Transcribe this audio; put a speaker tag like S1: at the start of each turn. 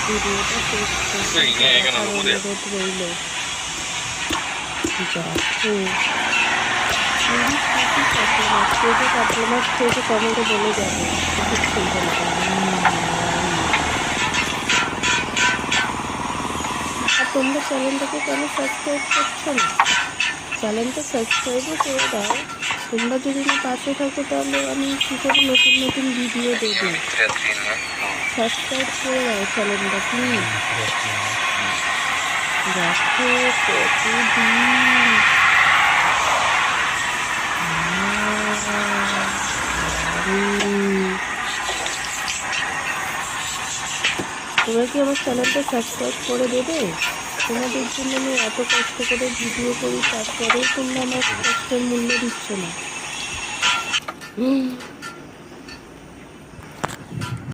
S1: ভিডিওটা অনুরোধ রইল। কাতলা মাছ খেয়েছে কমেন্টে বলে যাবে। আর তোমরা চ্যানেলটাকে কেন সাবস্ক্রাইব করছো না? চ্যানেলটা সাবস্ক্রাইবও করে দাও। তোমরা যদি না পাশে থাকো তাহলে আমি কী করে নতুন নতুন ভিডিও দেবো? সাবস্ক্রাইব করে দাও চ্যানেলটা প্লিজ। দেখো কতদিন তোমরা কি আমার চ্যানেলটা সাবস্ক্রাইব করে দেবে? তোমাদের জন্য আমি এত কষ্ট করে ভিডিও করি, তারপরেও তোমরা আমার কষ্টের মূল্য দিচ্ছ না।